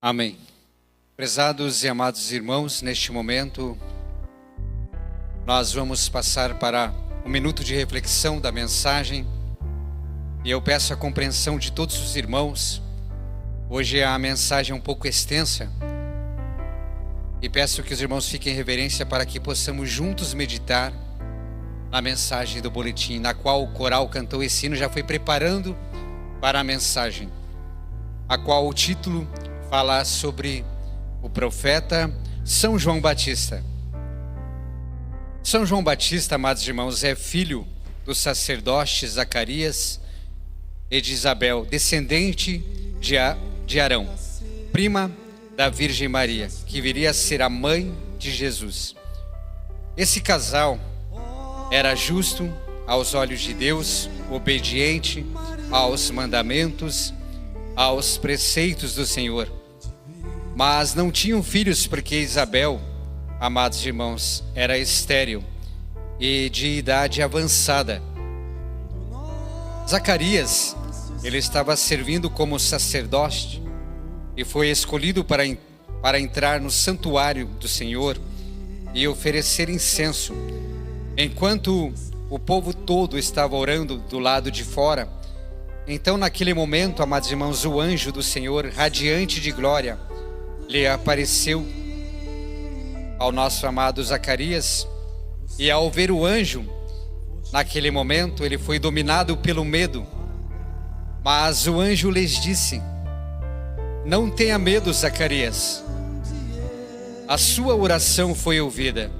Amém. Prezados e amados irmãos, neste momento nós vamos passar para um minuto de reflexão da mensagem e eu peço a compreensão de todos os irmãos. Hoje a mensagem é um pouco extensa e peço que os irmãos fiquem em reverência para que possamos juntos meditar na mensagem do boletim, na qual o coral cantou esse hino, já foi preparando para a mensagem, a qual o título fala sobre o profeta São João Batista. São João Batista, amados irmãos, é filho do sacerdote Zacarias e de Isabel, descendente de Arão, prima da Virgem Maria, que viria a ser a mãe de Jesus. Esse casal era justo aos olhos de Deus, obediente aos mandamentos, aos preceitos do Senhor. Mas não tinham filhos porque Isabel, amados irmãos, era estéril e de idade avançada. Zacarias, ele estava servindo como sacerdote e foi escolhido para entrar no santuário do Senhor e oferecer incenso. Enquanto o povo todo estava orando do lado de fora, então naquele momento, amados irmãos, o anjo do Senhor, radiante de glória, lhe apareceu ao nosso amado Zacarias, e ao ver o anjo, naquele momento ele foi dominado pelo medo, mas o anjo lhes disse: não tenha medo, Zacarias, a sua oração foi ouvida.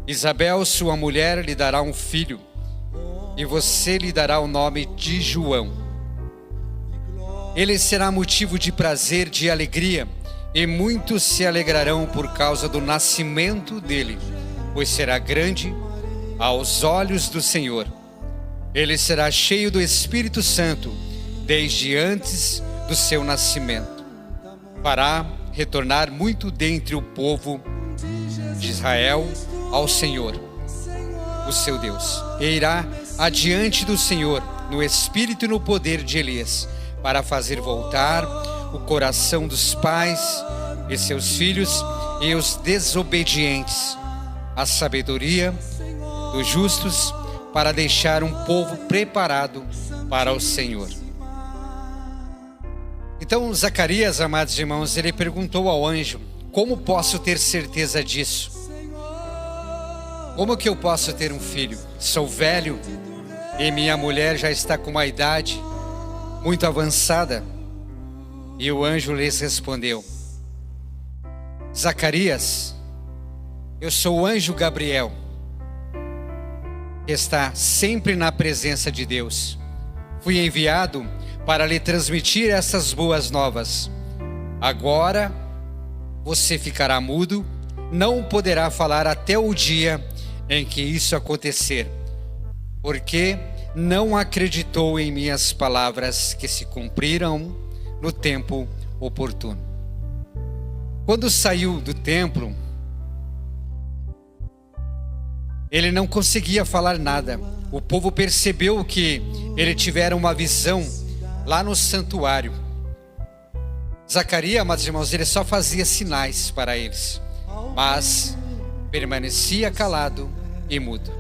Isabel, sua mulher, lhe dará um filho, e você lhe dará o nome de João. Ele será motivo de prazer, de alegria, e muitos se alegrarão por causa do nascimento dele, pois será grande aos olhos do Senhor. Ele será cheio do Espírito Santo desde antes do seu nascimento. Fará retornar muito dentre o povo de Israel ao Senhor, o seu Deus, e irá adiante do Senhor no espírito e no poder de Elias, para fazer voltar o coração dos pais e seus filhos e os desobedientes, a sabedoria dos justos, para deixar um povo preparado para o Senhor. Então Zacarias, amados irmãos, ele perguntou ao anjo: como posso ter certeza disso? Como que eu posso ter um filho? Sou velho e minha mulher já está com uma idade muito avançada. E o anjo lhes respondeu: Zacarias, eu sou o anjo Gabriel, que está sempre na presença de Deus. Fui enviado para lhe transmitir essas boas novas. Agora você ficará mudo, não poderá falar até o dia em que isso acontecer, porque não acreditou em minhas palavras que se cumpriram no tempo oportuno. Quando saiu do templo, ele não conseguia falar nada. O povo percebeu que ele tivera uma visão lá no santuário. Zacarias, amados irmãos, ele só fazia sinais para eles, mas permanecia calado e mudo.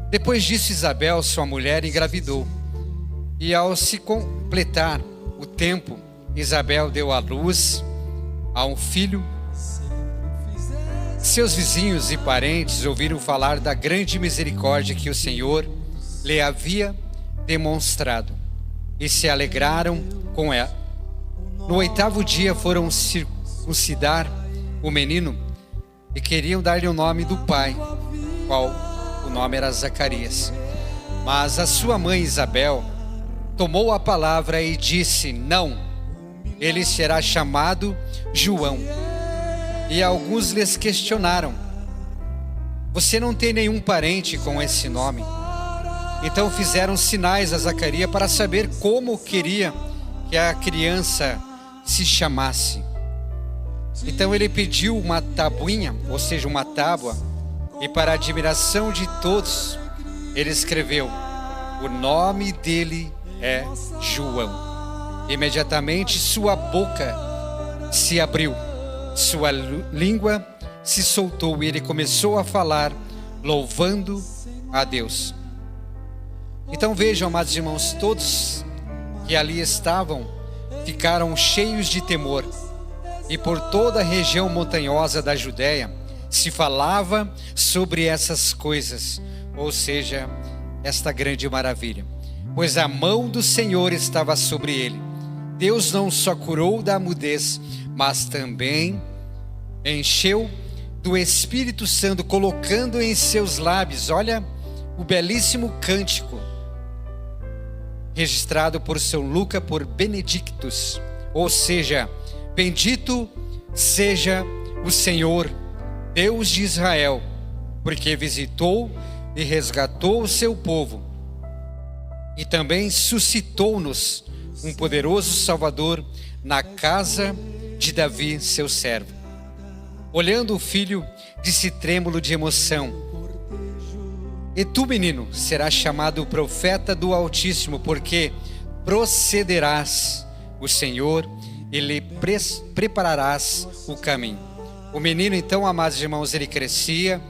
Depois disso, Isabel, sua mulher, engravidou, e ao se completar o tempo, Isabel deu à luz a um filho. Seus vizinhos e parentes ouviram falar da grande misericórdia que o Senhor lhe havia demonstrado e se alegraram com ela. No 8º dia foram circuncidar o menino e queriam dar-lhe o nome do pai, qual o nome era Zacarias. Mas a sua mãe Isabel tomou a palavra e disse: não, ele será chamado João. E alguns lhes questionaram: você não tem nenhum parente com esse nome? Então fizeram sinais a Zacarias para saber como queria que a criança se chamasse. Então ele pediu uma tabuinha, ou seja, uma tábua, e para a admiração de todos, ele escreveu: o nome dele é João. Imediatamente sua boca se abriu, sua língua se soltou e ele começou a falar, louvando a Deus. Então vejam, amados irmãos, todos que ali estavam ficaram cheios de temor, e por toda a região montanhosa da Judéia se falava sobre essas coisas, ou seja, esta grande maravilha, pois a mão do Senhor estava sobre ele. Deus não só curou da mudez, mas também encheu do Espírito Santo, colocando em seus lábios, olha, o belíssimo cântico registrado por São Lucas por Benedictus, ou seja, bendito seja o Senhor, Deus de Israel, porque visitou e resgatou o seu povo, e também suscitou-nos um poderoso Salvador na casa de Davi, seu servo. Olhando o filho, disse trêmulo de emoção: e tu, menino, serás chamado profeta do Altíssimo, porque procederás o Senhor e lhe prepararás o caminho. O menino, então, amados irmãos, ele crescia,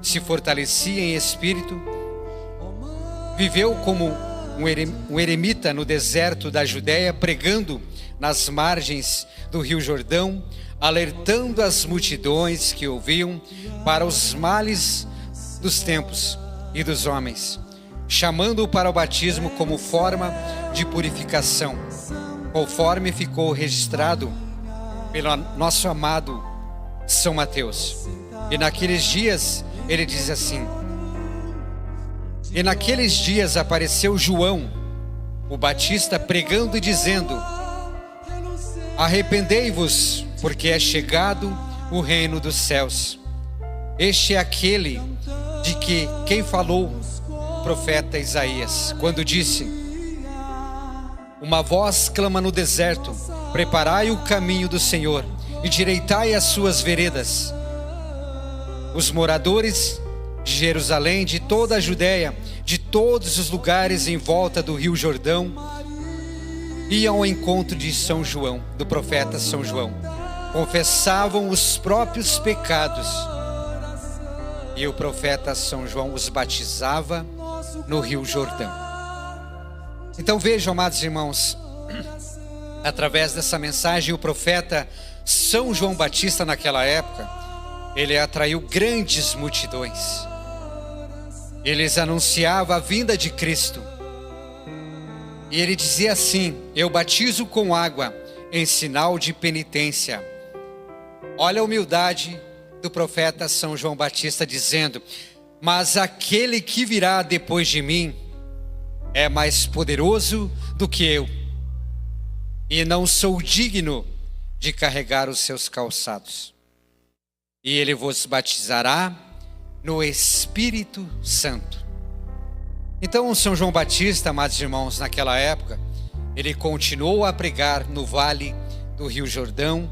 se fortalecia em espírito, viveu como um eremita no deserto da Judéia, pregando nas margens do rio Jordão, alertando as multidões que ouviam para os males dos tempos e dos homens, chamando-o para o batismo como forma de purificação, conforme ficou registrado pelo nosso amado São Mateus. E naqueles dias, ele diz assim: e naqueles dias apareceu João, o Batista, pregando e dizendo: arrependei-vos, porque é chegado o reino dos céus. Este é aquele de que quem falou o profeta Isaías, quando disse: uma voz clama no deserto, preparai o caminho do Senhor, e direitai as suas veredas. Os moradores de Jerusalém, de toda a Judéia, de todos os lugares em volta do rio Jordão, iam ao encontro de São João, do profeta São João, confessavam os próprios pecados, e o profeta São João os batizava no rio Jordão. Então vejam, amados irmãos, através dessa mensagem, o profeta São João Batista, naquela época, ele atraiu grandes multidões. Eles anunciavam a vinda de Cristo. E ele dizia assim: eu batizo com água em sinal de penitência. Olha a humildade do profeta São João Batista, dizendo: mas aquele que virá depois de mim é mais poderoso do que eu, e não sou digno de carregar os seus calçados. E ele vos batizará no Espírito Santo. Então São João Batista, amados irmãos, naquela época, ele continuou a pregar no vale do rio Jordão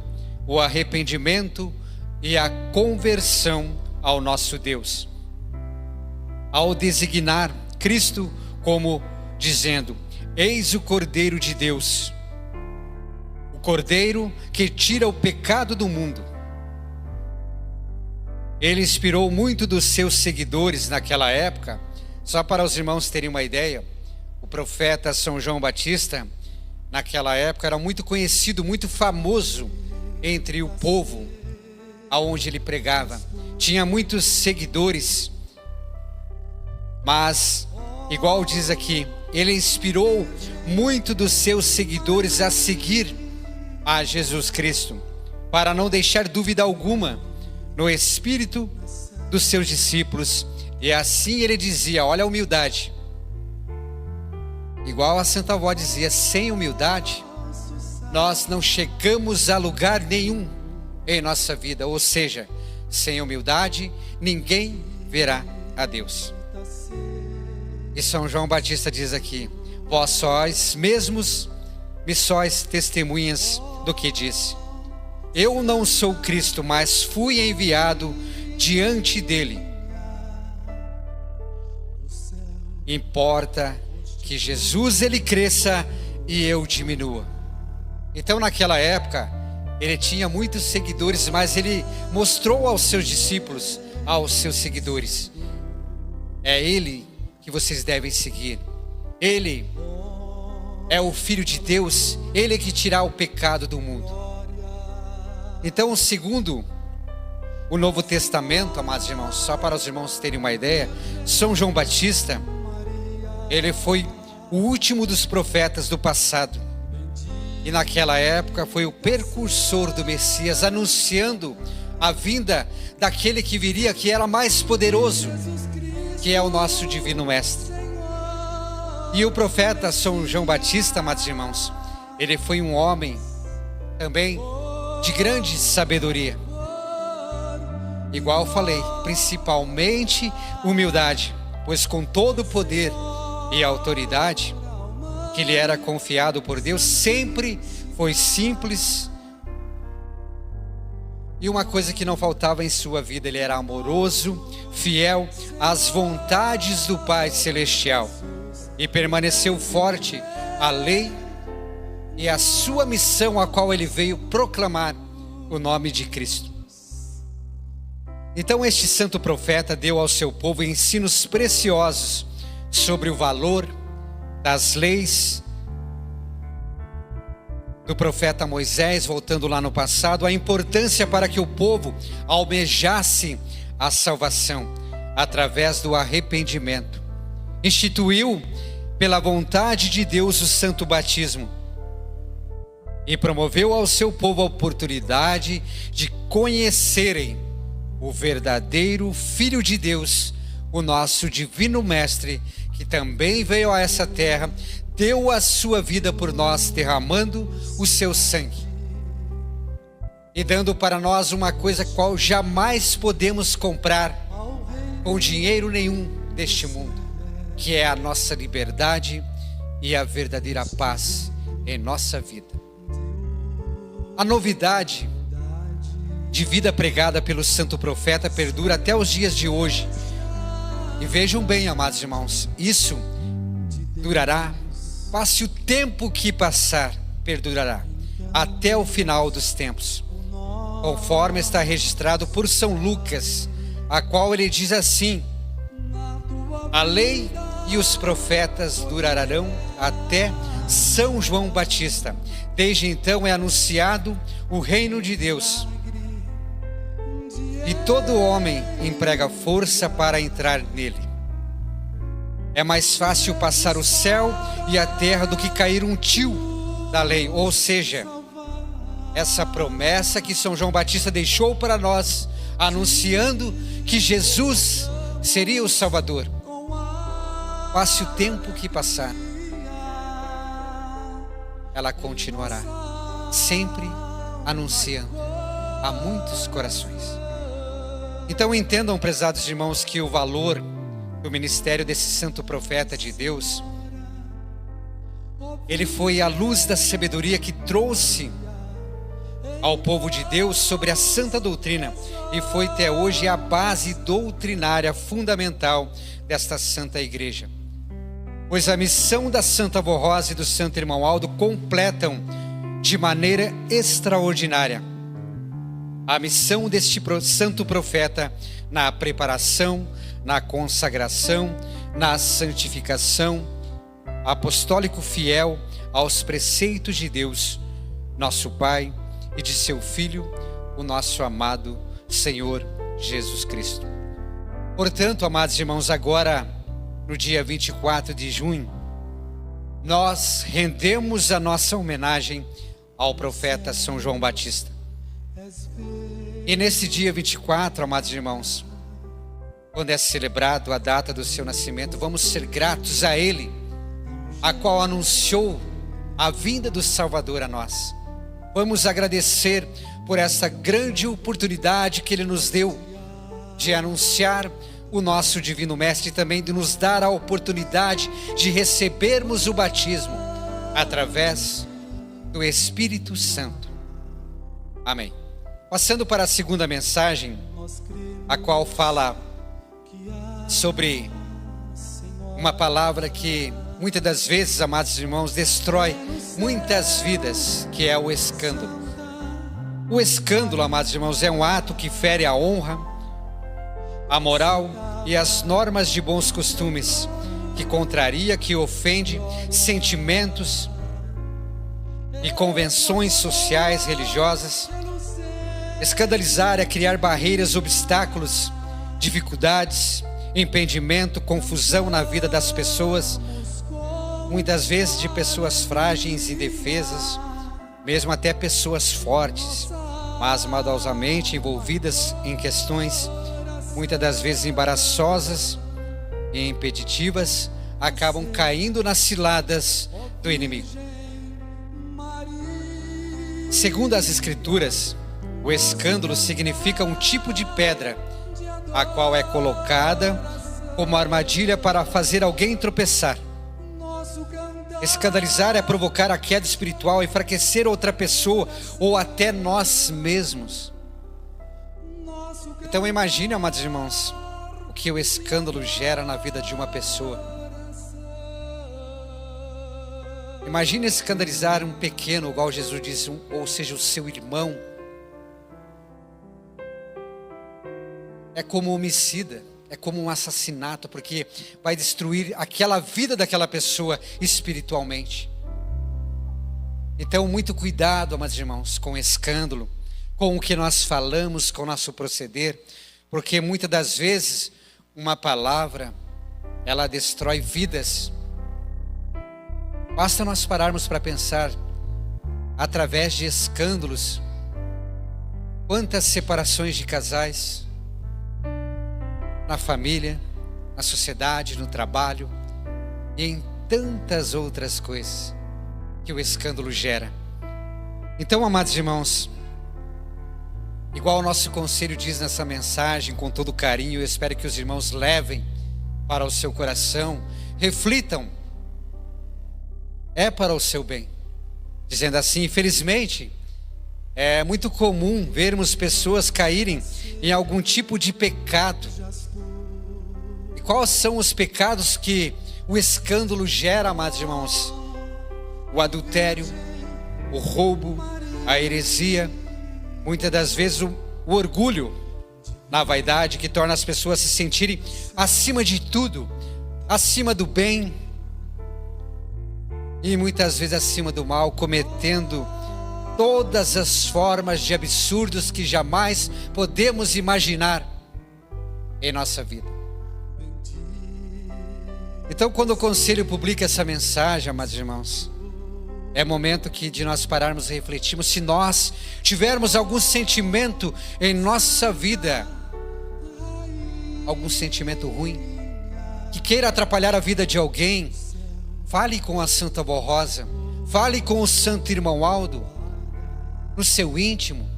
o arrependimento e a conversão ao nosso Deus, ao designar Cristo como dizendo: eis o Cordeiro de Deus, o Cordeiro que tira o pecado do mundo. Ele inspirou muito dos seus seguidores naquela época. Só para os irmãos terem uma ideia, o profeta São João Batista, naquela época, era muito conhecido, muito famoso entre o povo aonde ele pregava. Tinha muitos seguidores, mas, igual diz aqui, ele inspirou muito dos seus seguidores a seguir a Jesus Cristo, para não deixar dúvida alguma no espírito dos seus discípulos. E assim ele dizia, olha a humildade, igual a Santa Avó dizia: sem humildade nós não chegamos a lugar nenhum em nossa vida. Ou seja, sem humildade ninguém verá a Deus. E São João Batista diz aqui: vós sois mesmos me sois testemunhas do que disse. Eu não sou Cristo, mas fui enviado diante dele. Importa que Jesus ele cresça e eu diminua. Então naquela época Ele tinha muitos seguidores, mas ele mostrou aos seus discípulos, aos seus seguidores: é ele que vocês devem seguir. Ele é o Filho de Deus, ele que tira o pecado do mundo. Então, segundo o Novo Testamento, amados irmãos, só para os irmãos terem uma ideia, São João Batista, ele foi o último dos profetas do passado. E naquela época foi o precursor do Messias, anunciando a vinda daquele que viria, que era mais poderoso, que é o nosso Divino Mestre. E o profeta São João Batista, amados irmãos, ele foi um homem também de grande sabedoria. Igual falei, principalmente humildade, pois com todo o poder e autoridade que lhe era confiado por Deus, sempre foi simples. E uma coisa que não faltava em sua vida: ele era amoroso, fiel às vontades do Pai Celestial, e permaneceu forte à lei e à sua missão, a qual ele veio proclamar o nome de Cristo. Então este santo profeta deu ao seu povo ensinos preciosos sobre o valor das leis do profeta Moisés, voltando lá no passado, a importância para que o povo almejasse a salvação através do arrependimento. Instituiu pela vontade de Deus o santo batismo e promoveu ao seu povo a oportunidade de conhecerem o verdadeiro Filho de Deus, o nosso Divino Mestre, que também veio a essa terra, deu a sua vida por nós, derramando o seu sangue e dando para nós uma coisa qual jamais podemos comprar com dinheiro nenhum deste mundo, que é a nossa liberdade e a verdadeira paz em nossa vida. A novidade de vida pregada pelo santo profeta perdura até os dias de hoje. E vejam bem, amados irmãos, isso durará, passe o tempo que passar, perdurará até o final dos tempos, conforme está registrado por São Lucas, a qual ele diz assim: a lei e os profetas durarão até São João Batista. Desde então é anunciado o reino de Deus, e todo homem emprega força para entrar nele. É mais fácil passar o céu e a terra do que cair um tio da lei. Ou seja, essa promessa que São João Batista deixou para nós, anunciando que Jesus seria o Salvador. Passe o tempo que passar, ela continuará, sempre anunciando a muitos corações. Então entendam, prezados irmãos, que o valor do ministério desse santo profeta de Deus, ele foi a luz da sabedoria que trouxe ao povo de Deus sobre a santa doutrina, e foi até hoje a base doutrinária fundamental desta santa igreja. Pois a missão da Santa Avó Rosa e do Santo Irmão Aldo completam de maneira extraordinária a missão deste santo profeta na preparação, na consagração, na santificação, apostólico fiel aos preceitos de Deus, nosso Pai, e de seu Filho, o nosso amado Senhor Jesus Cristo. Portanto, amados irmãos, agora no dia 24 de junho, nós rendemos a nossa homenagem ao profeta São João Batista. E nesse dia 24, amados irmãos, quando é celebrado a data do seu nascimento, vamos ser gratos a Ele, a qual anunciou a vinda do Salvador a nós. Vamos agradecer por essa grande oportunidade que Ele nos deu de anunciar o nosso Divino Mestre, e também de nos dar a oportunidade de recebermos o batismo através do Espírito Santo. Amém. Passando para a segunda mensagem, a qual fala sobre uma palavra que muitas das vezes, amados irmãos, destrói muitas vidas, que é o escândalo. O escândalo, amados irmãos, é um ato que fere a honra, a moral e as normas de bons costumes, que contraria, que ofende sentimentos e convenções sociais, religiosas. Escandalizar é criar barreiras, obstáculos, dificuldades, impedimento, confusão na vida das pessoas, muitas vezes de pessoas frágeis e indefesas, mesmo até pessoas fortes, mas maldosamente envolvidas em questões muitas das vezes embaraçosas e impeditivas, acabam caindo nas ciladas do inimigo. Segundo as Escrituras, o escândalo significa um tipo de pedra, a qual é colocada como armadilha para fazer alguém tropeçar. Escandalizar é provocar a queda espiritual, enfraquecer outra pessoa ou até nós mesmos. Então imagine, amados irmãos, o que o escândalo gera na vida de uma pessoa. Imagine escandalizar um pequeno, igual Jesus disse, ou seja, o seu irmão. É como homicida, é como um assassinato, porque vai destruir aquela vida daquela pessoa espiritualmente. Então, muito cuidado, amados irmãos, com o escândalo, com o que nós falamos, com o nosso proceder, porque muitas das vezes uma palavra, ela destrói vidas. Basta nós pararmos para pensar, através de escândalos, quantas separações de casais, na família, na sociedade, no trabalho e em tantas outras coisas que o escândalo gera. Então, amados irmãos, igual o nosso conselho diz nessa mensagem, com todo carinho, eu espero que os irmãos levem para o seu coração, reflitam, é para o seu bem. Dizendo assim, infelizmente, é muito comum vermos pessoas caírem em algum tipo de pecado. E quais são os pecados que o escândalo gera, amados irmãos? O adultério, o roubo, a heresia, muitas das vezes o orgulho na vaidade, que torna as pessoas se sentirem acima de tudo, acima do bem e muitas vezes acima do mal, cometendo todas as formas de absurdos que jamais podemos imaginar em nossa vida. Então, quando o conselho publica essa mensagem, amados irmãos, é momento de nós pararmos e refletirmos se nós tivermos algum sentimento em nossa vida, algum sentimento ruim, que queira atrapalhar a vida de alguém. Fale com a Santa Vó Rosa, fale com o Santo Irmão Aldo, no seu íntimo,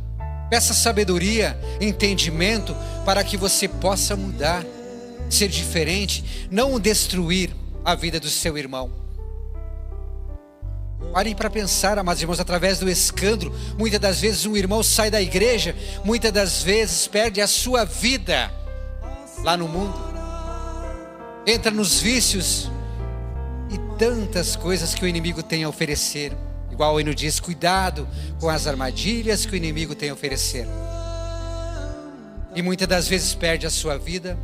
peça sabedoria, entendimento, para que você possa mudar, ser diferente, não destruir a vida do seu irmão. Parem para pensar, amados irmãos, através do escândalo, muitas das vezes um irmão sai da igreja, muitas das vezes perde a sua vida lá no mundo, entra nos vícios e tantas coisas que o inimigo tem a oferecer. Igual o hino diz, cuidado com as armadilhas que o inimigo tem a oferecer. E muitas das vezes perde a sua vida,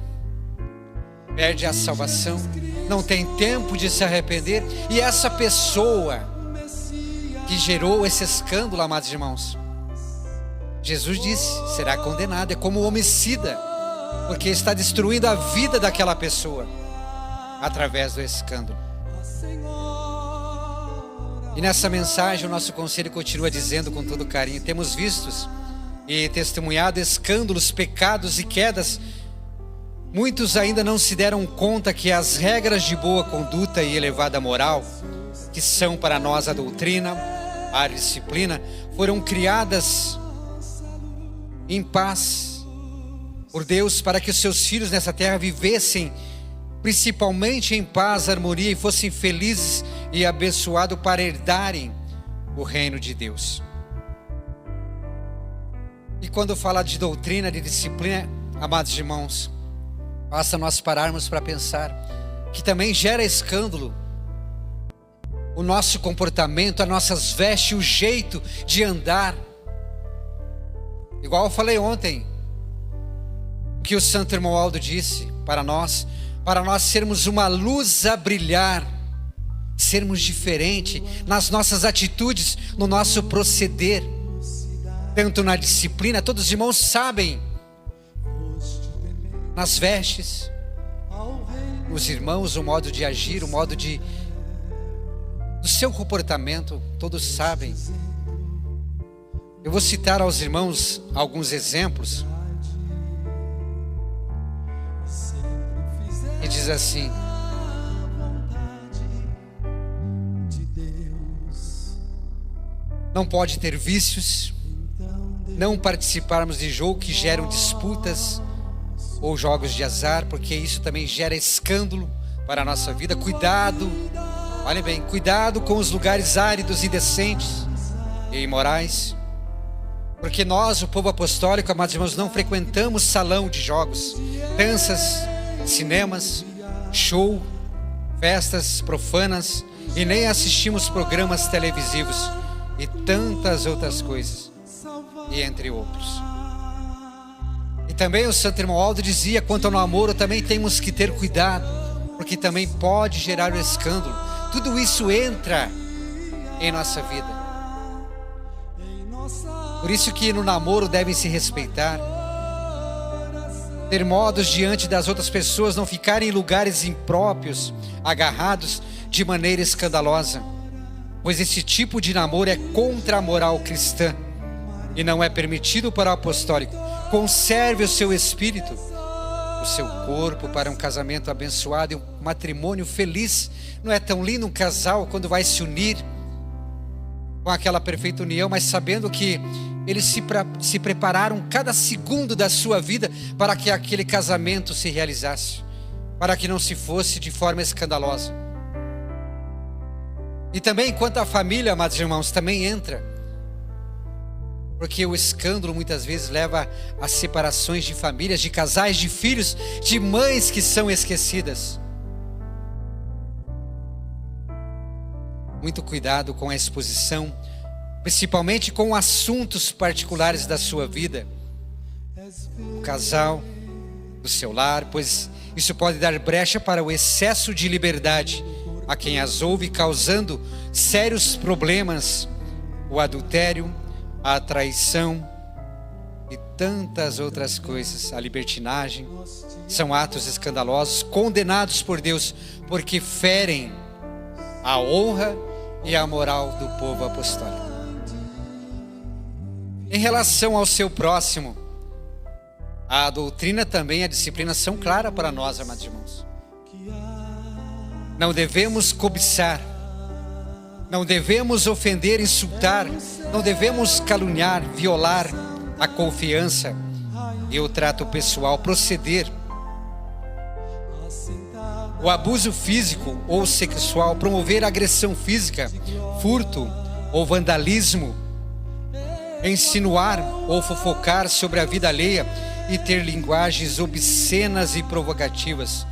perde a salvação, não tem tempo de se arrepender. E essa pessoa que gerou esse escândalo, amados irmãos, Jesus disse, será condenado. É como homicida, porque está destruindo a vida daquela pessoa através do escândalo. E nessa mensagem o nosso conselho continua dizendo com todo carinho, temos visto e testemunhado escândalos, pecados e quedas. Muitos ainda não se deram conta que as regras de boa conduta e elevada moral, que são para nós a doutrina, a disciplina, foram criadas em paz por Deus, para que os seus filhos nessa terra vivessem principalmente em paz, harmonia, e fossem felizes e abençoados para herdarem o reino de Deus. E quando fala de doutrina, de disciplina, amados irmãos, basta nós pararmos para pensar que também gera escândalo o nosso comportamento, as nossas vestes, o jeito de andar, Igual eu falei ontem, o que o Santo Irmão Aldo disse para nós sermos uma luz a brilhar, sermos diferentes nas nossas atitudes, no nosso proceder, tanto na disciplina, todos os irmãos sabem, nas vestes, os irmãos, o modo de agir, o modo do seu comportamento, todos sabem. Eu vou citar aos irmãos alguns exemplos. E diz assim: não pode ter vícios, não participarmos de jogo que geram disputas ou jogos de azar, porque isso também gera escândalo para a nossa vida. Cuidado, olhem bem, cuidado com os lugares áridos, indecentes e imorais, porque nós, o povo apostólico, amados irmãos, não frequentamos salão de jogos, danças, cinemas, show, festas profanas, e nem assistimos programas televisivos e tantas outras coisas, e entre outros. E também o Santo Irmão Aldo dizia, quanto ao namoro, também temos que ter cuidado, porque também pode gerar um escândalo. Tudo isso entra em nossa vida. Por isso que no namoro devem se respeitar, ter modos diante das outras pessoas, não ficarem em lugares impróprios, agarrados de maneira escandalosa, pois esse tipo de namoro é contra a moral cristã e não é permitido para o apostólico. Conserve o seu espírito, o seu corpo para um casamento abençoado e um matrimônio feliz. Não é tão lindo um casal quando vai se unir com aquela perfeita união, mas sabendo que eles se prepararam cada segundo da sua vida para que aquele casamento se realizasse, para que não se fosse de forma escandalosa. E também quanto à família, amados irmãos, também entra, porque o escândalo muitas vezes leva a separações de famílias, de casais, de filhos, de mães que são esquecidas. Muito cuidado com a exposição, principalmente com assuntos particulares da sua vida, do casal, do seu lar, pois isso pode dar brecha para o excesso de liberdade a quem as ouve, causando sérios problemas, o adultério, a traição e tantas outras coisas. A libertinagem são atos escandalosos, condenados por Deus, porque ferem a honra e a moral do povo apostólico. Em relação ao seu próximo, a doutrina também, a disciplina são claras para nós, amados irmãos. Não devemos cobiçar, não devemos ofender, insultar, não devemos caluniar, violar a confiança e o trato pessoal, proceder. O abuso físico ou sexual, promover agressão física, furto ou vandalismo, insinuar ou fofocar sobre a vida alheia e ter linguagens obscenas e provocativas,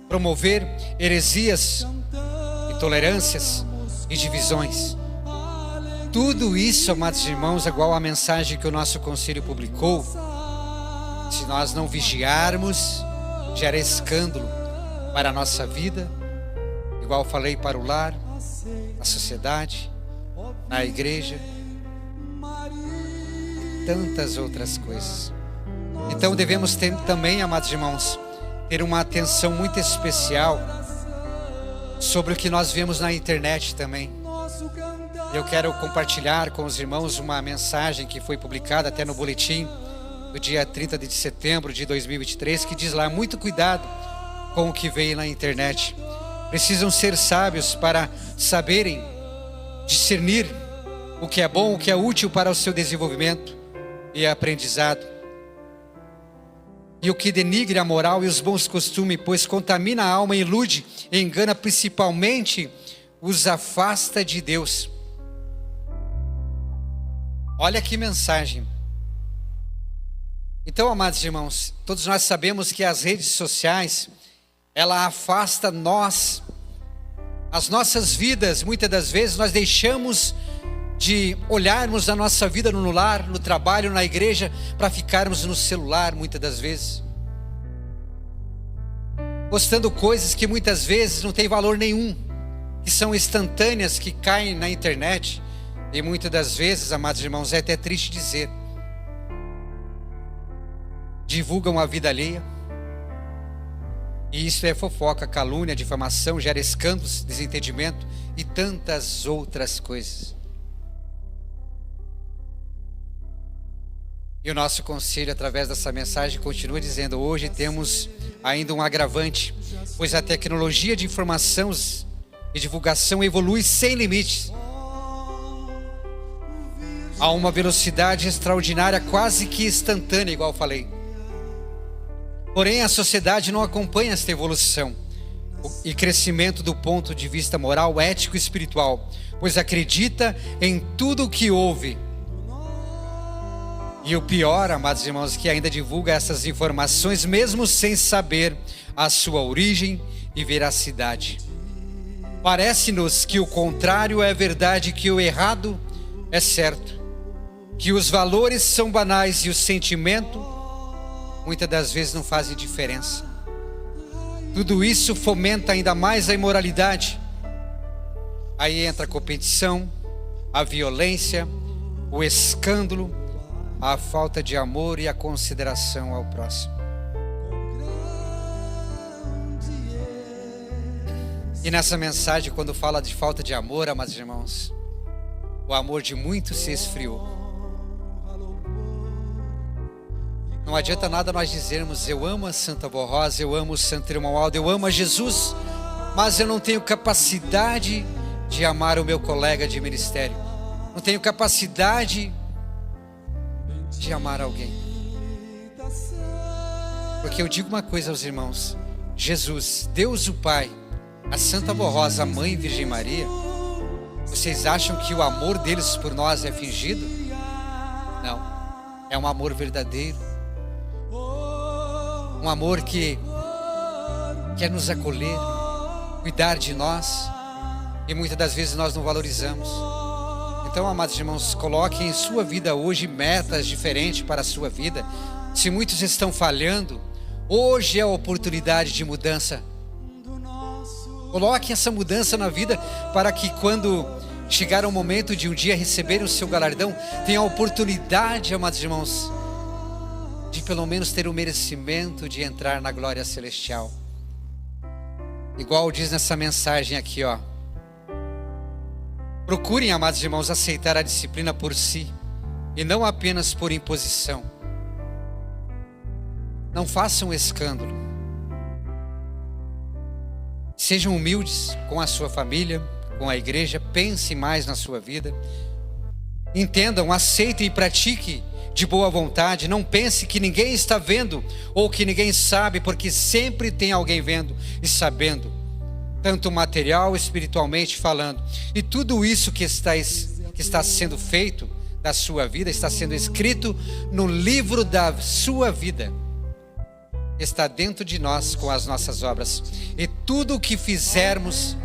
promover heresias, intolerâncias e divisões. Tudo isso, amados irmãos, é igual à mensagem que o nosso conselho publicou. Se nós não vigiarmos, gera escândalo para a nossa vida, igual falei, para o lar, na sociedade, na igreja, e tantas outras coisas. Então devemos ter também, amados irmãos, ter uma atenção muito especial sobre o que nós vemos na internet também. Eu quero compartilhar com os irmãos uma mensagem que foi publicada até no boletim do dia 30 de setembro de 2023, que diz lá: muito cuidado com o que veio na internet. Precisam ser sábios para saberem discernir o que é bom, o que é útil para o seu desenvolvimento e aprendizado, e o que denigre a moral e os bons costumes, pois contamina a alma, ilude e engana, principalmente os afasta de Deus. Olha que mensagem. Então, amados irmãos, todos nós sabemos que as redes sociais, ela afasta nós, as nossas vidas. Muitas das vezes nós deixamos de olharmos a nossa vida no lar, no trabalho, na igreja, para ficarmos no celular muitas das vezes, postando coisas que muitas vezes não têm valor nenhum, que são instantâneas, que caem na internet, e muitas das vezes, amados irmãos, é até triste dizer, divulgam a vida alheia, e isso é fofoca, calúnia, difamação, gera escândalos, desentendimento e tantas outras coisas. E o nosso conselho, através dessa mensagem, continua dizendo: hoje temos ainda um agravante, pois a tecnologia de informação e divulgação evolui sem limites, a uma velocidade extraordinária, quase que instantânea, igual eu falei. Porém, a sociedade não acompanha esta evolução e crescimento do ponto de vista moral, ético e espiritual, pois acredita em tudo o que ouve. E o pior, amados irmãos, que ainda divulga essas informações mesmo sem saber a sua origem e veracidade. Parece-nos que o contrário é verdade, que o errado é certo, que os valores são banais e o sentimento muitas das vezes não fazem diferença. Tudo isso fomenta ainda mais a imoralidade. Aí entra a competição, a violência, o escândalo, a falta de amor e a consideração ao próximo. E nessa mensagem, quando fala de falta de amor, amados irmãos, o amor de muitos se esfriou. Não adianta nada nós dizermos: eu amo a Santa Avó Rosa, eu amo o Santo Irmão Aldo, eu amo a Jesus, mas eu não tenho capacidade de amar o meu colega de ministério, não tenho capacidade de amar alguém. Porque eu digo uma coisa aos irmãos: Jesus, Deus o Pai, a Santa Avó Rosa, a Mãe Virgem Maria, vocês acham que o amor deles por nós é fingido? Não, é um amor verdadeiro, um amor que quer nos acolher, cuidar de nós, e muitas das vezes nós não valorizamos. Então, amados irmãos, coloquem em sua vida hoje metas diferentes para a sua vida. Se muitos estão falhando, hoje é a oportunidade de mudança. Coloquem essa mudança na vida, para que quando chegar o momento de um dia receberem o seu galardão, tenham a oportunidade, amados irmãos, de pelo menos ter o merecimento de entrar na glória celestial. Igual diz nessa mensagem aqui, ó: procurem, amados irmãos, aceitar a disciplina por si e não apenas por imposição. Não façam escândalo. Sejam humildes com a sua família, com a igreja. Pense mais na sua vida. Entendam, aceitem e pratiquem de boa vontade. Não pense que ninguém está vendo ou que ninguém sabe, porque sempre tem alguém vendo e sabendo, tanto material, espiritualmente falando. E tudo isso que está sendo feito da sua vida, está sendo escrito no livro da sua vida, está dentro de nós com as nossas obras, e tudo o que fizermos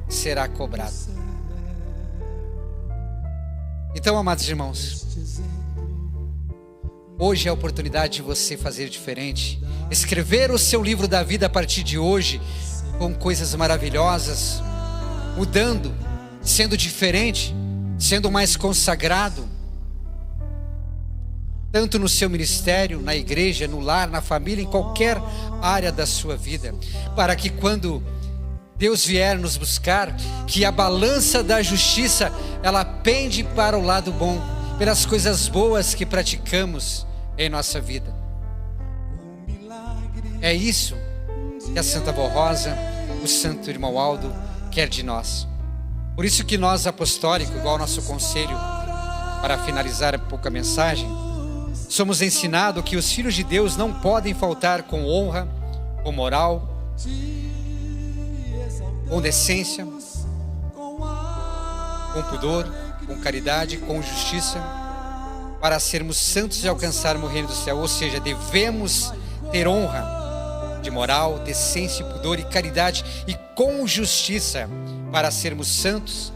será cobrado. Então, amados irmãos, hoje é a oportunidade de você fazer diferente, escrever o seu livro da vida a partir de hoje, com coisas maravilhosas, mudando, sendo diferente, sendo mais consagrado, tanto no seu ministério, na igreja, no lar, na família, em qualquer área da sua vida, para que quando Deus vier nos buscar, que a balança da justiça, ela pende para o lado bom, pelas coisas boas que praticamos em nossa vida. É isso que a Santa Avó Rosa, o Santo Irmão Aldo quer de nós. Por isso que nós, apostólicos, igual ao nosso conselho, para finalizar um pouco a mensagem, somos ensinados que os filhos de Deus não podem faltar com honra, com moral, com decência, com pudor, com caridade, com justiça, para sermos santos e alcançarmos o reino do céu. Ou seja, devemos ter honra de moral, decência, pudor e caridade, e com justiça, para sermos santos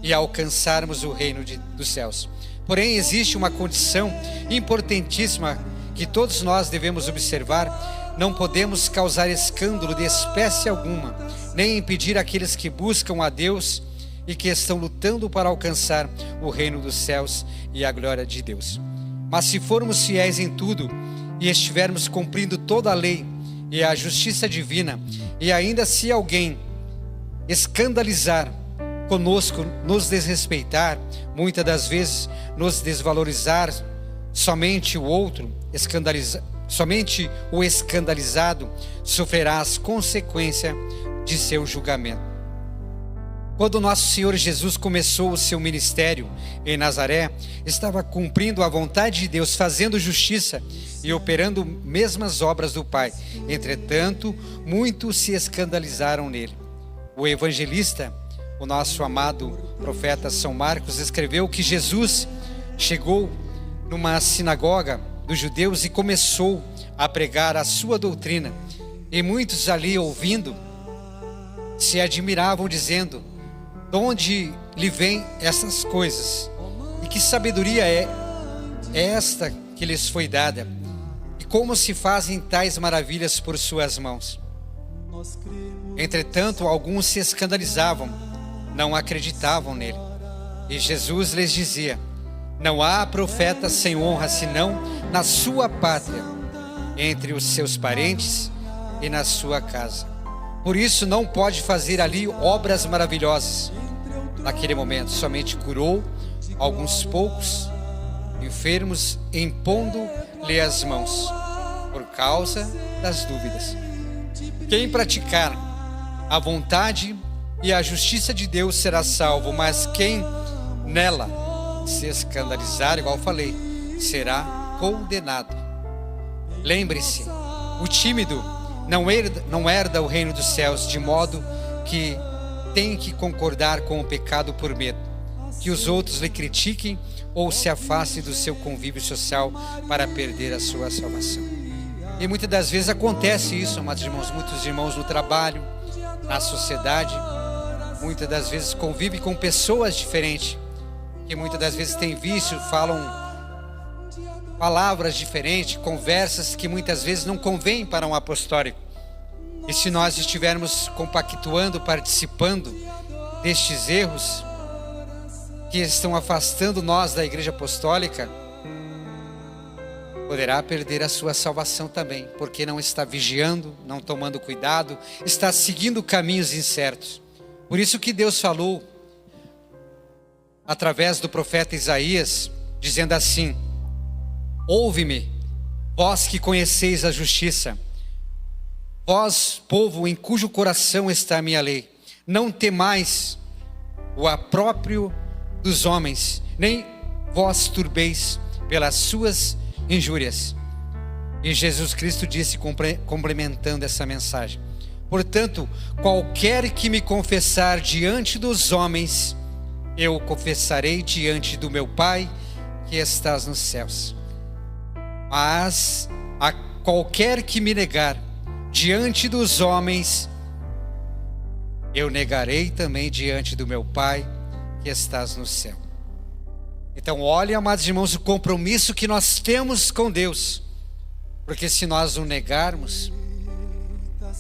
e alcançarmos o reino dos céus. Porém, existe uma condição importantíssima que todos nós devemos observar: não podemos causar escândalo de espécie alguma, nem impedir aqueles que buscam a Deus e que estão lutando para alcançar o reino dos céus e a glória de Deus. Mas se formos fiéis em tudo e estivermos cumprindo toda a lei e a justiça divina, e ainda se alguém escandalizar conosco, nos desrespeitar, muitas das vezes nos desvalorizar, somente o escandalizado sofrerá as consequências de seu julgamento. Quando nosso Senhor Jesus começou o seu ministério em Nazaré, estava cumprindo a vontade de Deus, fazendo justiça e operando mesmas obras do Pai. Entretanto, muitos se escandalizaram nele. O evangelista, o nosso amado profeta São Marcos, escreveu que Jesus chegou numa sinagoga dos judeus e começou a pregar a sua doutrina. E muitos ali ouvindo se admiravam, dizendo: de onde lhe vêm essas coisas? E que sabedoria é esta que lhes foi dada? E como se fazem tais maravilhas por suas mãos? Entretanto, alguns se escandalizavam, não acreditavam nele. E Jesus lhes dizia: não há profeta sem honra senão na sua pátria, entre os seus parentes e na sua casa. Por isso não pode fazer ali obras maravilhosas. Naquele momento somente curou alguns poucos enfermos, impondo-lhe as mãos, por causa das dúvidas. Quem praticar a vontade e a justiça de Deus será salvo, mas quem nela se escandalizar, igual falei, será condenado. Lembre-se, o tímido não herda o reino dos céus, de modo que tem que concordar com o pecado por medo que os outros lhe critiquem ou se afaste do seu convívio social para perder a sua salvação. E muitas das vezes acontece isso, amados irmãos. Muitos irmãos no trabalho, na sociedade, muitas das vezes convivem com pessoas diferentes, que muitas das vezes têm vício, falam palavras diferentes, conversas que muitas vezes não convêm para um apostólico. E se nós estivermos compactuando, participando destes erros que estão afastando nós da igreja apostólica, poderá perder a sua salvação também, porque não está vigiando, não tomando cuidado, está seguindo caminhos incertos. Por isso que Deus falou através do profeta Isaías, dizendo assim: ouve-me, vós que conheceis a justiça, vós, povo em cujo coração está a minha lei, não temais o opróbrio dos homens, nem vós turbeis pelas suas injúrias. E Jesus Cristo disse, complementando essa mensagem: portanto, qualquer que me confessar diante dos homens, eu confessarei diante do meu Pai que estás nos céus. Mas a qualquer que me negar diante dos homens, eu negarei também diante do meu Pai que estás no céu. Então, olhem, amados irmãos, o compromisso que nós temos com Deus, porque se nós o negarmos,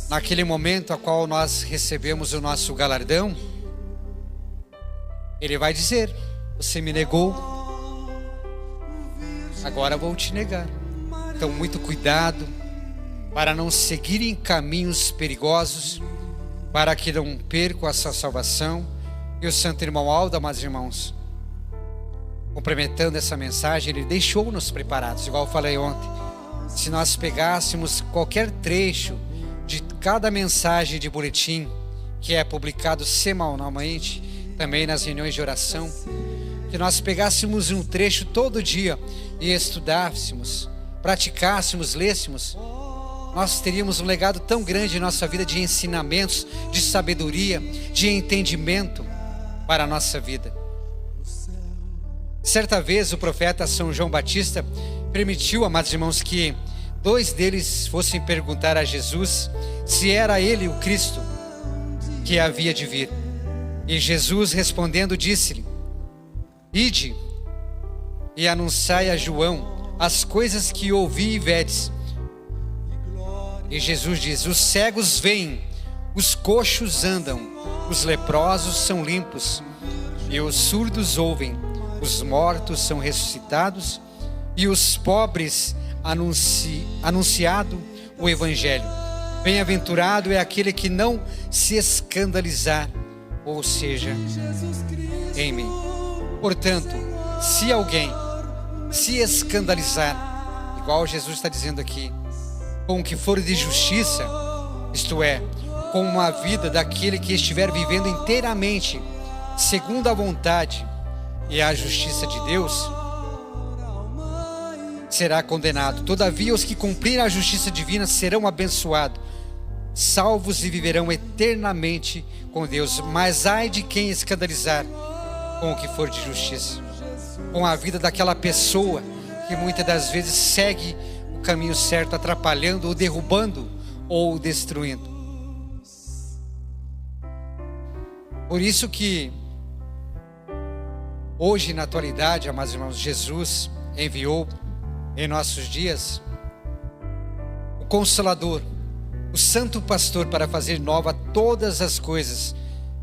naquele momento a qual nós recebemos o nosso galardão, Ele vai dizer: você me negou, agora vou te negar. Então, muito cuidado para não seguir em caminhos perigosos, para que não percam a sua salvação. E o santo irmão Aldo, amados irmãos, complementando essa mensagem, ele deixou-nos preparados, igual eu falei ontem. Se nós pegássemos qualquer trecho de cada mensagem de boletim que é publicado semanalmente, também nas reuniões de oração, que nós pegássemos um trecho todo dia e estudássemos, praticássemos, lêssemos, nós teríamos um legado tão grande em nossa vida de ensinamentos, de sabedoria, de entendimento para a nossa vida. Certa vez o profeta São João Batista permitiu, amados irmãos, que dois deles fossem perguntar a Jesus se era ele o Cristo que havia de vir. E Jesus respondendo disse-lhe: Ide e anunciai a João as coisas que ouvi e vedes. E Jesus diz: os cegos veem, os coxos andam, os leprosos são limpos, e os surdos ouvem, os mortos são ressuscitados, e os pobres anunciado o Evangelho. Bem-aventurado é aquele que não se escandalizar, ou seja, em mim. Portanto, se alguém se escandalizar, igual Jesus está dizendo aqui, com o que for de justiça, isto é, com uma vida daquele que estiver vivendo inteiramente segundo a vontade e a justiça de Deus, será condenado. Todavia, os que cumprirem a justiça divina serão abençoados, salvos e viverão eternamente com Deus. Mas ai de quem escandalizar com o que for de justiça, com a vida daquela pessoa que muitas das vezes segue o caminho certo, atrapalhando ou derrubando ou destruindo. Por isso que hoje, na atualidade, amados irmãos, Jesus enviou em nossos dias o Consolador, o Santo Pastor, para fazer nova todas as coisas,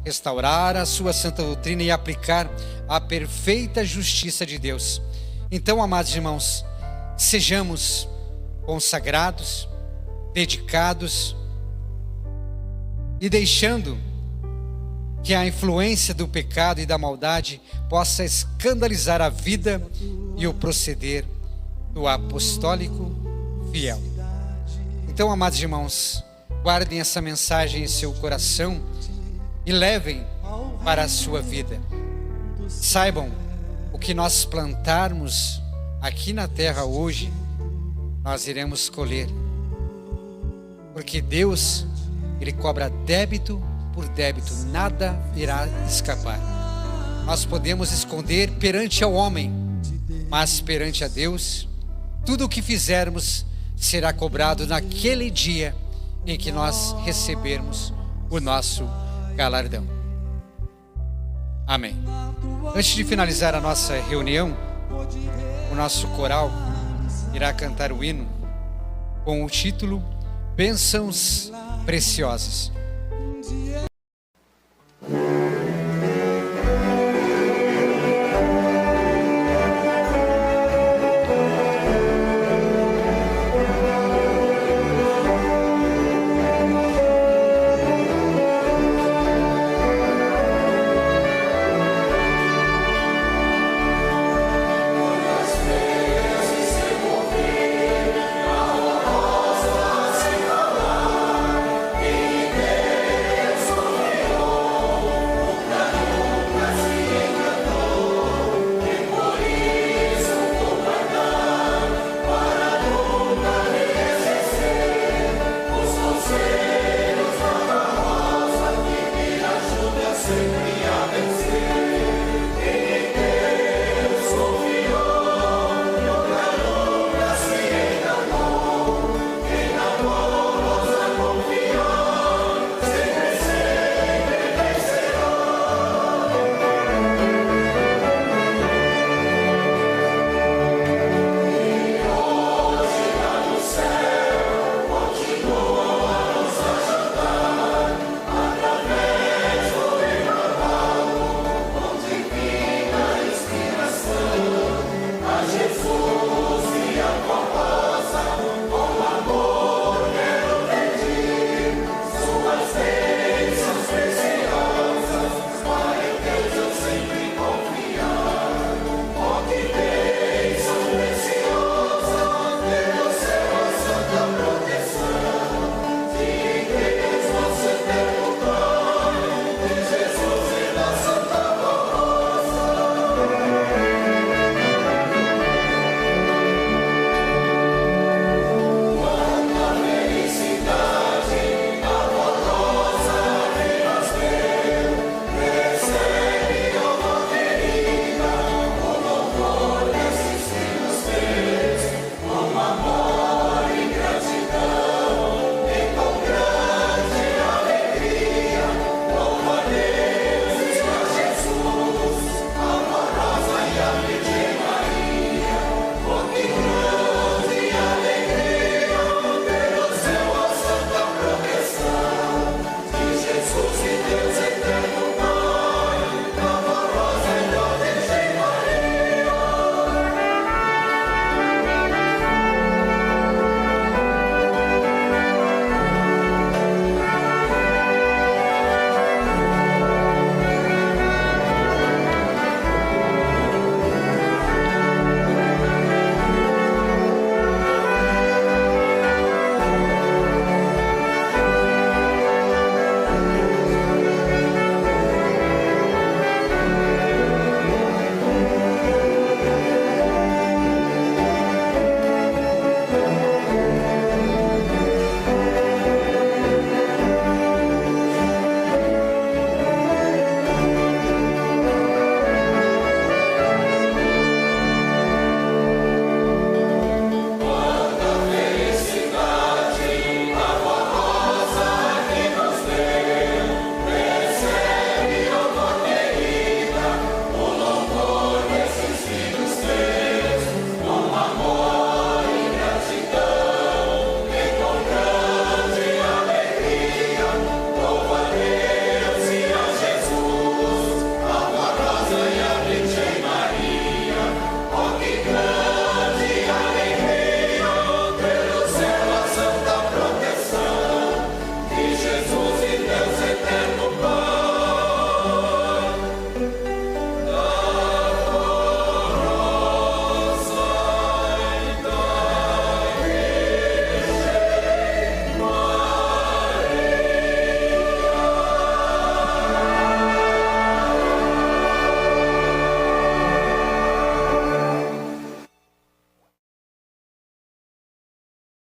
restaurar a sua santa doutrina e aplicar a perfeita justiça de Deus. Então, amados irmãos, sejamos consagrados, dedicados e deixando que a influência do pecado e da maldade possa escandalizar a vida e o proceder do apostólico fiel. Então, amados irmãos, guardem essa mensagem em seu coração e levem para a sua vida. Saibam, o que nós plantarmos aqui na terra hoje, nós iremos colher. Porque Deus, Ele cobra débito por débito, nada irá escapar. Nós podemos esconder perante ao homem, mas perante a Deus, tudo o que fizermos será cobrado naquele dia em que nós recebermos o nosso galardão. Amém. Antes de finalizar a nossa reunião, o nosso coral irá cantar o hino com o título Bênçãos Preciosas. Amen.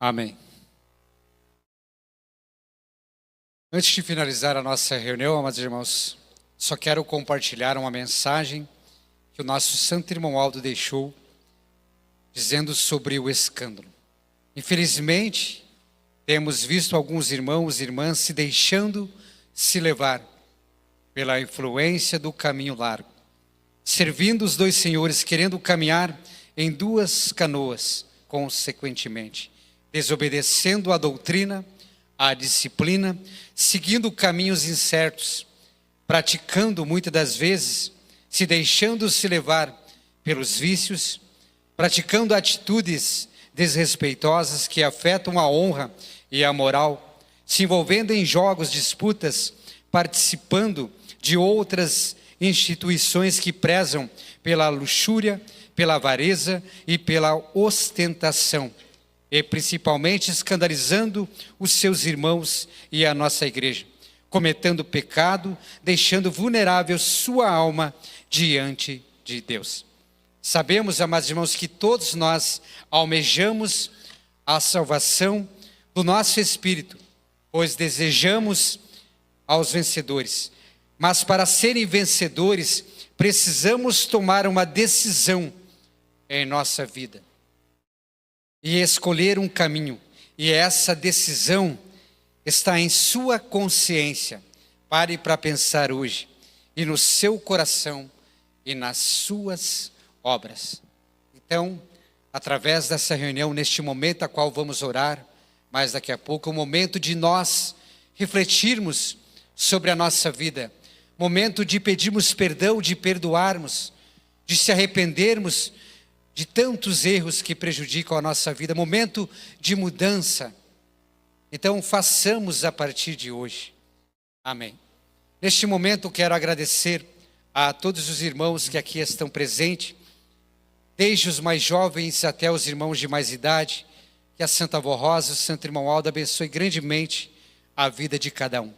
Amém. Antes de finalizar a nossa reunião, amados irmãos, só quero compartilhar uma mensagem que o nosso santo irmão Aldo deixou, dizendo sobre o escândalo. Infelizmente, temos visto alguns irmãos e irmãs se deixando se levar pela influência do caminho largo, servindo os dois senhores, querendo caminhar em duas canoas, consequentemente, desobedecendo a doutrina, a disciplina, seguindo caminhos incertos, praticando muitas das vezes, se deixando se levar pelos vícios, praticando atitudes desrespeitosas que afetam a honra e a moral, se envolvendo em jogos, disputas, participando de outras instituições que prezam pela luxúria, pela avareza e pela ostentação, e principalmente escandalizando os seus irmãos e a nossa igreja, cometendo pecado, deixando vulnerável sua alma diante de Deus. Sabemos, amados irmãos, que todos nós almejamos a salvação do nosso espírito, pois desejamos aos vencedores. Mas para serem vencedores, precisamos tomar uma decisão em nossa vida e escolher um caminho. E essa decisão está em sua consciência. Pare para pensar hoje, e no seu coração e nas suas obras. Então, através dessa reunião, neste momento a qual vamos orar, mas daqui a pouco, é o momento de nós refletirmos sobre a nossa vida, momento de pedirmos perdão, de perdoarmos, de se arrependermos de tantos erros que prejudicam a nossa vida, momento de mudança. Então façamos a partir de hoje. Amém. Neste momento quero agradecer a todos os irmãos que aqui estão presentes, desde os mais jovens até os irmãos de mais idade, que a Santa Avó Rosa, o Santo Irmão Aldo abençoe grandemente a vida de cada um.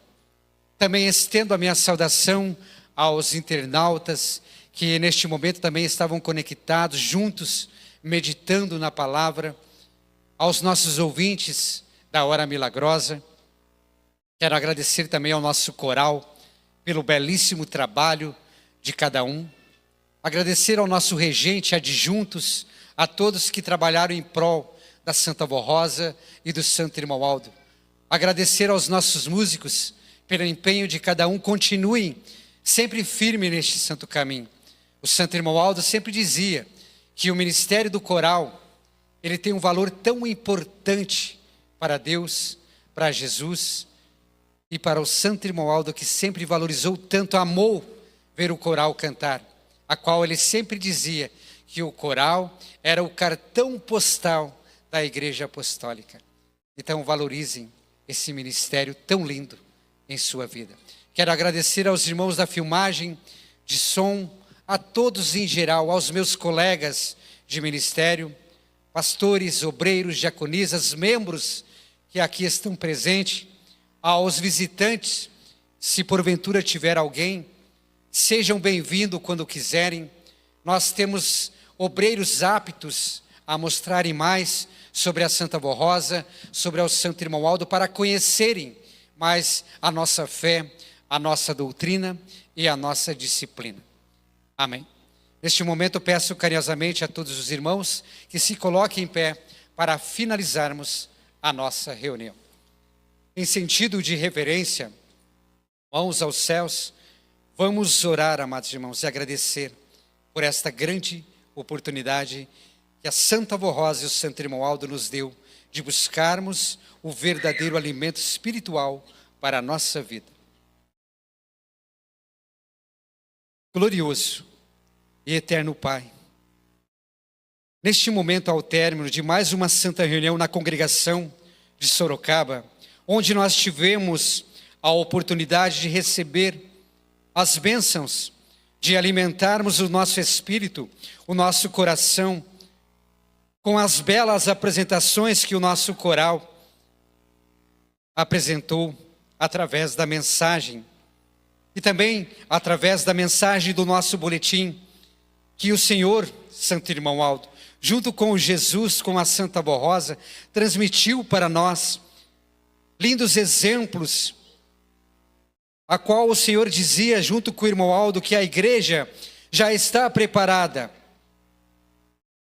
Também estendo a minha saudação aos internautas que neste momento também estavam conectados, juntos, meditando na palavra, aos nossos ouvintes da Hora Milagrosa. Quero agradecer também ao nosso coral pelo belíssimo trabalho de cada um. Agradecer ao nosso regente, adjuntos, a todos que trabalharam em prol da Santa Avó Rosa e do Santo Irmão Aldo. Agradecer aos nossos músicos pelo empenho de cada um. Continuem sempre firme neste santo caminho. O Santo Irmão Aldo sempre dizia que o ministério do coral, ele tem um valor tão importante para Deus, para Jesus e para o Santo Irmão Aldo, que sempre valorizou tanto, amou ver o coral cantar, a qual ele sempre dizia que o coral era o cartão postal da Igreja Apostólica. Então valorizem esse ministério tão lindo em sua vida. Quero agradecer aos irmãos da filmagem, de som, a todos em geral, aos meus colegas de ministério, pastores, obreiros, diaconisas, membros que aqui estão presentes, aos visitantes, se porventura tiver alguém, sejam bem-vindos quando quiserem. Nós temos obreiros aptos a mostrarem mais sobre a Santa Avó Rosa, sobre o Santo Irmão Aldo, para conhecerem mais a nossa fé, a nossa doutrina e a nossa disciplina. Amém. Neste momento eu peço carinhosamente a todos os irmãos que se coloquem em pé para finalizarmos a nossa reunião. Em sentido de reverência, mãos aos céus, vamos orar, amados irmãos, e agradecer por esta grande oportunidade que a Santa Avó Rosa e o Santo Irmão Aldo nos deu de buscarmos o verdadeiro alimento espiritual para a nossa vida. Glorioso e eterno Pai, neste momento ao término de mais uma santa reunião na congregação de Sorocaba, onde nós tivemos a oportunidade de receber as bênçãos, de alimentarmos o nosso espírito, o nosso coração, com as belas apresentações que o nosso coral apresentou através da mensagem, e também através da mensagem do nosso boletim, que o Senhor, Santo Irmão Aldo, junto com Jesus, com a Santa Avó Rosa, transmitiu para nós lindos exemplos, a qual o Senhor dizia, junto com o irmão Aldo, que a igreja já está preparada.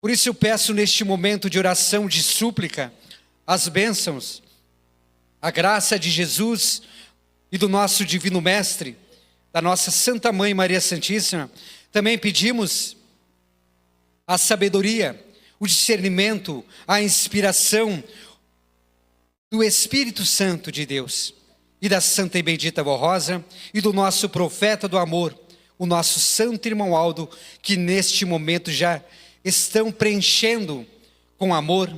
Por isso eu peço neste momento de oração, de súplica, as bênçãos, a graça de Jesus e do nosso Divino Mestre, da nossa Santa Mãe Maria Santíssima. Também pedimos a sabedoria, o discernimento, a inspiração do Espírito Santo de Deus e da Santa e Bendita Avó Rosa e do nosso profeta do amor, o nosso Santo Irmão Aldo, que neste momento já estão preenchendo com amor,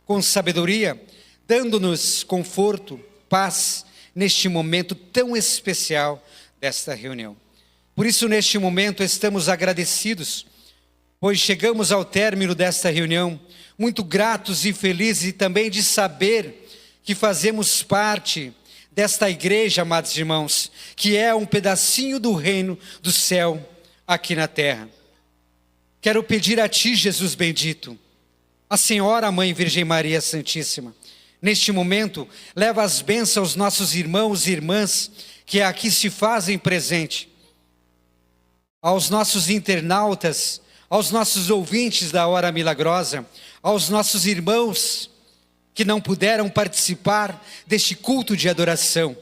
com sabedoria, dando-nos conforto, paz, neste momento tão especial desta reunião. Por isso, neste momento, estamos agradecidos, pois chegamos ao término desta reunião, muito gratos e felizes, e também de saber que fazemos parte desta igreja, amados irmãos, que é um pedacinho do reino do céu aqui na terra. Quero pedir a Ti, Jesus bendito, a Senhora, a Mãe Virgem Maria Santíssima, neste momento, leva as bênçãos aos nossos irmãos e irmãs que aqui se fazem presente, aos nossos internautas, aos nossos ouvintes da Hora Milagrosa, aos nossos irmãos que não puderam participar deste culto de adoração.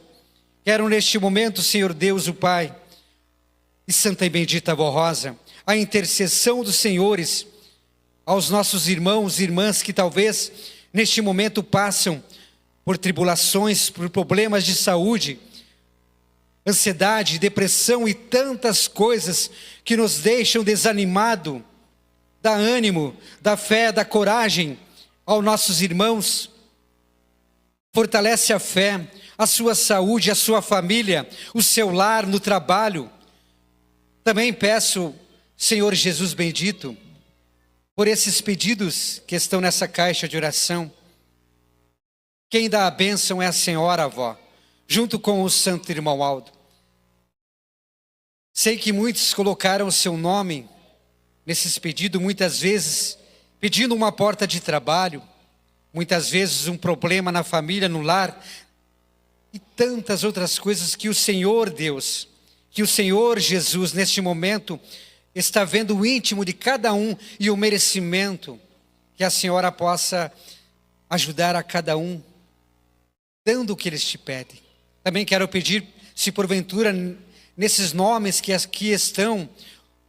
Quero neste momento, Senhor Deus, o Pai, e Santa e Bendita Avó Rosa, a intercessão dos senhores, aos nossos irmãos e irmãs que talvez neste momento passam por tribulações, por problemas de saúde, ansiedade, depressão e tantas coisas que nos deixam desanimado, dá ânimo, dá fé, dá coragem aos nossos irmãos, fortalece a fé, a sua saúde, a sua família, o seu lar, no trabalho. Também peço, Senhor Jesus bendito, por esses pedidos que estão nessa caixa de oração. Quem dá a bênção é a Senhora Avó, junto com o Santo Irmão Aldo. Sei que muitos colocaram o seu nome nesses pedidos, muitas vezes pedindo uma porta de trabalho, muitas vezes um problema na família, no lar, e tantas outras coisas que o Senhor Deus, que o Senhor Jesus neste momento está vendo o íntimo de cada um e o merecimento, que a Senhora possa ajudar a cada um, dando o que eles te pedem. Também quero pedir, se porventura nesses nomes que aqui estão,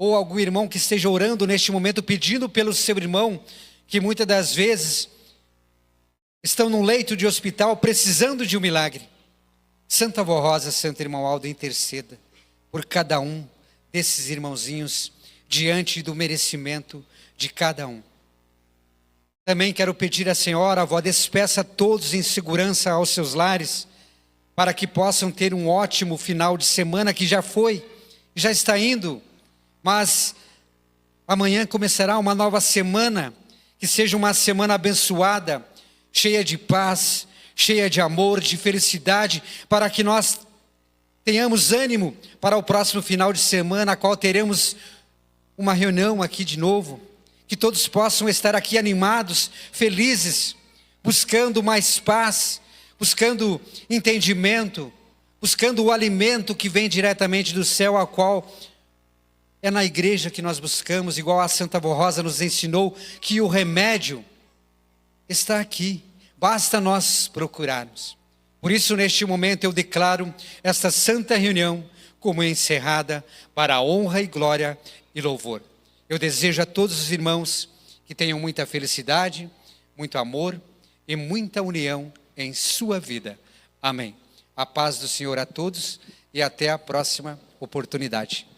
ou algum irmão que esteja orando neste momento, pedindo pelo seu irmão, que muitas das vezes estão num leito de hospital, precisando de um milagre. Santa Avó Rosa, Santo Irmão Aldo, interceda por cada um desses irmãozinhos, diante do merecimento de cada um. Também quero pedir à Senhora, Avó, despeça todos em segurança aos seus lares, para que possam ter um ótimo final de semana, que já foi, já está indo, mas amanhã começará uma nova semana, que seja uma semana abençoada, cheia de paz, cheia de amor, de felicidade, para que nós tenhamos ânimo para o próximo final de semana, a qual teremos uma reunião aqui de novo, que todos possam estar aqui animados, felizes, buscando mais paz, buscando entendimento, buscando o alimento que vem diretamente do céu, a qual é na igreja que nós buscamos, igual a Santa Avó Rosa nos ensinou, que o remédio está aqui, basta nós procurarmos. Por isso, neste momento, eu declaro esta santa reunião como encerrada para a honra e glória e louvor. Eu desejo a todos os irmãos que tenham muita felicidade, muito amor e muita união em sua vida. Amém. A paz do Senhor a todos e até a próxima oportunidade.